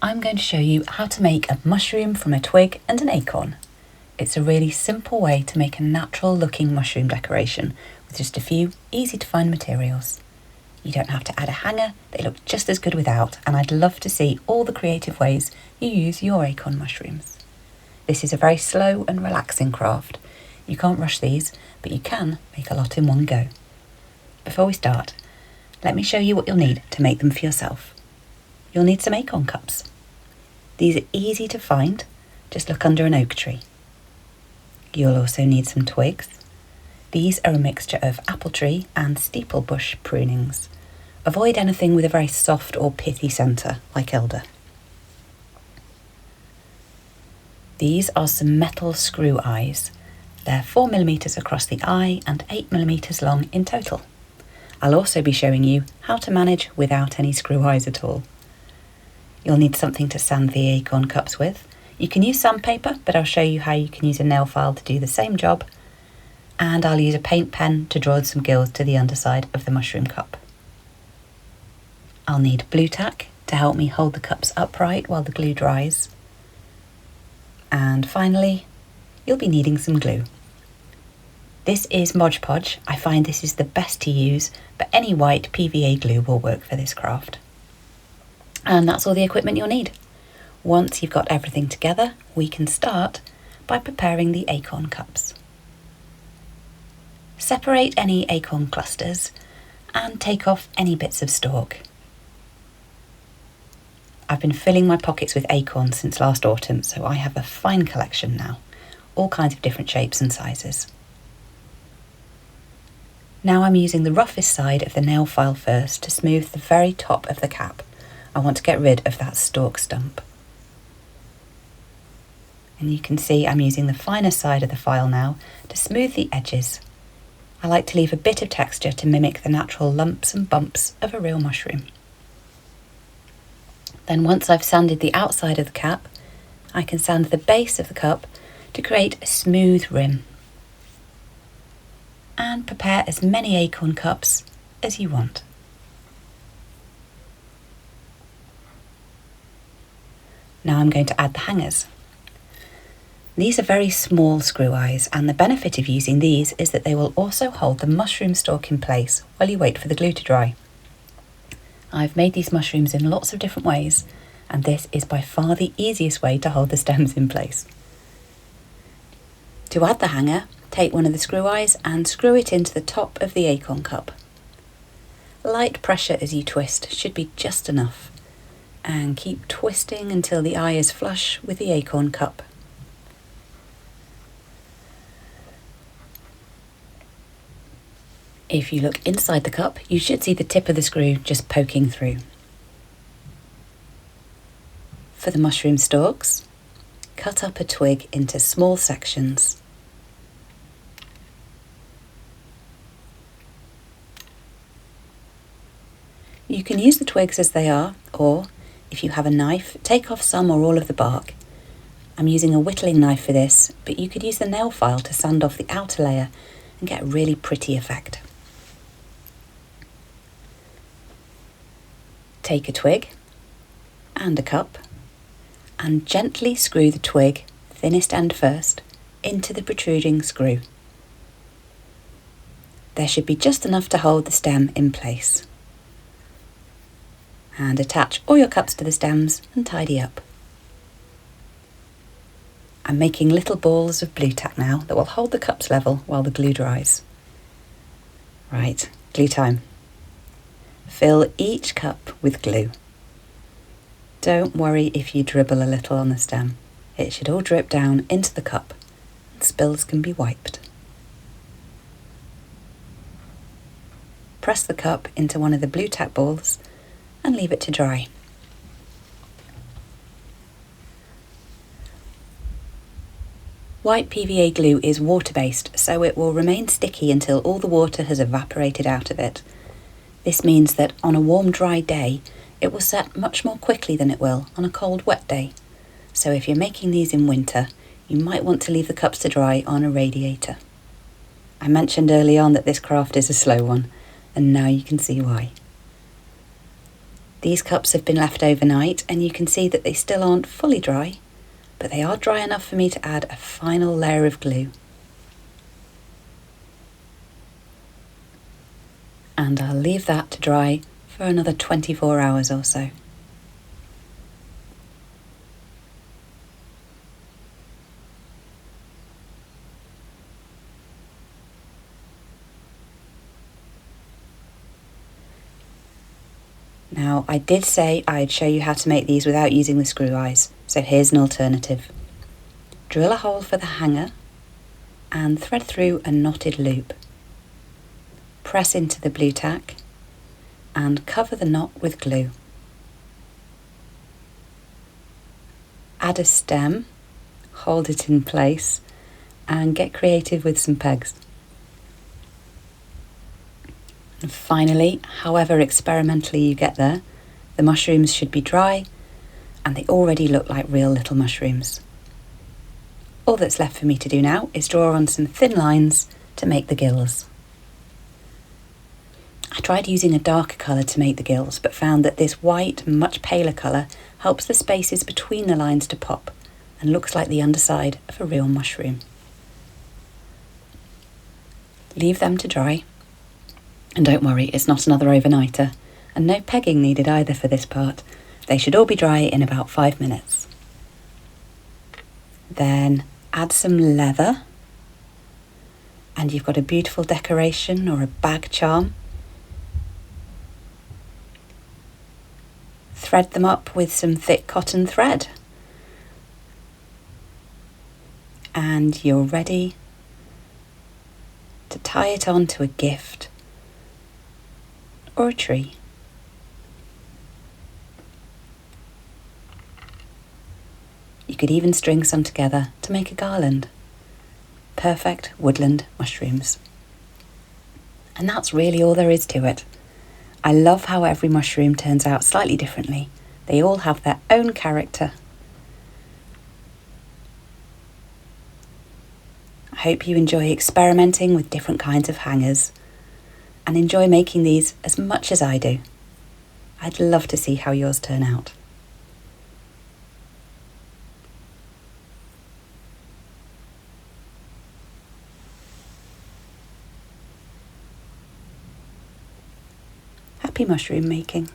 I'm going to show you how to make a mushroom from a twig and an acorn. It's a really simple way to make a natural looking mushroom decoration with just a few easy to find materials. You don't have to add a hanger, they look just as good without, and I'd love to see all the creative ways you use your acorn mushrooms. This is a very slow and relaxing craft. You can't rush these, but you can make a lot in one go. Before we start, let me show you what you'll need to make them for yourself. You'll need some acorn cups. These are easy to find, just look under an oak tree. You'll also need some twigs. These are a mixture of apple tree and steeple bush prunings. Avoid anything with a very soft or pithy centre, like elder. These are some metal screw eyes. They're 4mm across the eye and 8mm long in total. I'll also be showing you how to manage without any screw eyes at all. You'll need something to sand the acorn cups with. You can use sandpaper, but I'll show you how you can use a nail file to do the same job. And I'll use a paint pen to draw some gills to the underside of the mushroom cup. I'll need Bluetak to help me hold the cups upright while the glue dries. And finally, you'll be needing some glue. This is Modge Podge. I find this is the best to use, but any white PVA glue will work for this craft. And that's all the equipment you'll need. Once you've got everything together, we can start by preparing the acorn cups. Separate any acorn clusters and take off any bits of stalk. I've been filling my pockets with acorns since last autumn, so I have a fine collection now, all kinds of different shapes and sizes. Now I'm using the roughest side of the nail file first to smooth the very top of the cap. I want to get rid of that stalk stump. And you can see I'm using the finer side of the file now to smooth the edges. I like to leave a bit of texture to mimic the natural lumps and bumps of a real mushroom. Then once I've sanded the outside of the cap, I can sand the base of the cup to create a smooth rim. And prepare as many acorn cups as you want. Now I'm going to add the hangers. These are very small screw eyes, and the benefit of using these is that they will also hold the mushroom stalk in place while you wait for the glue to dry. I've made these mushrooms in lots of different ways, and this is by far the easiest way to hold the stems in place. To add the hanger, take one of the screw eyes and screw it into the top of the acorn cup. Light pressure as you twist should be just enough, and keep twisting until the eye is flush with the acorn cup. If you look inside the cup, you should see the tip of the screw just poking through. For the mushroom stalks, cut up a twig into small sections. You can use the twigs as they are, or if you have a knife, take off some or all of the bark. I'm using a whittling knife for this, but you could use the nail file to sand off the outer layer and get a really pretty effect. Take a twig and a cup and gently screw the twig, thinnest end first, into the protruding screw. There should be just enough to hold the stem in place. And attach all your cups to the stems and tidy up. I'm making little balls of Bluetak now that will hold the cups level while the glue dries. Right, glue time. Fill each cup with glue. Don't worry if you dribble a little on the stem. It should all drip down into the cup and spills can be wiped. Press the cup into one of the Bluetak balls and leave it to dry. White PVA glue is water-based, so it will remain sticky until all the water has evaporated out of it. This means that on a warm, dry day, it will set much more quickly than it will on a cold, wet day. So if you're making these in winter, you might want to leave the cups to dry on a radiator. I mentioned early on that this craft is a slow one, and now you can see why. These cups have been left overnight and you can see that they still aren't fully dry, but they are dry enough for me to add a final layer of glue. And I'll leave that to dry for another 24 hours or so. Now, I did say I'd show you how to make these without using the screw eyes, so here's an alternative. Drill a hole for the hanger and thread through a knotted loop. Press into the Bluetak and cover the knot with glue. Add a stem, hold it in place, and get creative with some pegs. And finally, however experimentally you get there, the mushrooms should be dry and they already look like real little mushrooms. All that's left for me to do now is draw on some thin lines to make the gills. I tried using a darker colour to make the gills, but found that this white, much paler colour helps the spaces between the lines to pop and looks like the underside of a real mushroom. Leave them to dry. And don't worry, it's not another overnighter, and no pegging needed either for this part. They should all be dry in about 5 minutes. Then add some leather, and you've got a beautiful decoration or a bag charm. Thread them up with some thick cotton thread. And you're ready to tie it onto a gift or a tree. You could even string some together to make a garland. Perfect woodland mushrooms. And that's really all there is to it. I love how every mushroom turns out slightly differently. They all have their own character. I hope you enjoy experimenting with different kinds of hangers and enjoy making these as much as I do. I'd love to see how yours turn out. Happy mushroom making.